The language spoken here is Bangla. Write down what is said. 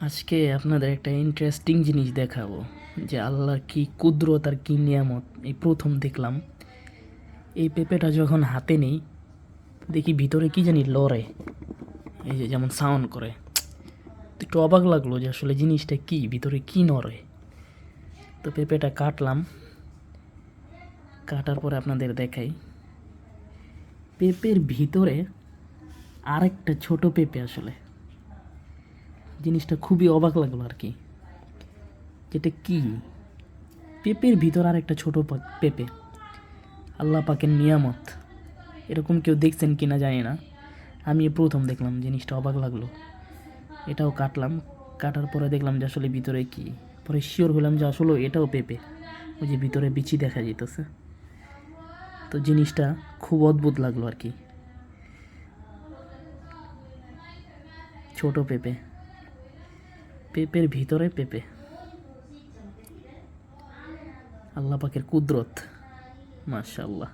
আজকে আপনাদের একটা ইন্টারেস্টিং জিনিস দেখাবো যে আল্লাহর কি কুদরত আর কি নিয়ামত এই প্রথম দেখলাম। এই পেঁপেটা যখন হাতে নেই দেখি ভিতরে কি জানি লড়ে, এই যে যেমন সাউন্ড করে। তো একটু অবাক লাগলো যে আসলে জিনিসটা কি, ভিতরে কি নড়ে। তো পেঁপেটা কাটলাম, কাটার পরে আপনাদের দেখাই পেঁপের ভিতরে আরেকটা ছোট পেঁপে। আসলে জিনিসটা খুবই অবাক লাগলো আর কি, যেটা কি পেঁপের ভিতর আর একটা ছোট পেঁপে। আল্লাহ পাকের নিয়ামত, এরকম কেউ দেখছেন কি না জানি না, আমি প্রথম দেখলাম, জিনিসটা অবাক লাগলো। এটাও কাটলাম, কাটার পরে দেখলাম যে আসলে ভিতরে কি, পরে শিওর হলাম যে আসলে এটাও পেঁপে, ওই যে ভিতরে বিচি দেখা যেতেছে। তো জিনিসটা খুব অদ্ভুত লাগলো আর কি। ছোট পেঁপে, পেঁপের ভিতরে পেঁপে, আল্লাহ পাকের কুদরত, মাশাআল্লাহ।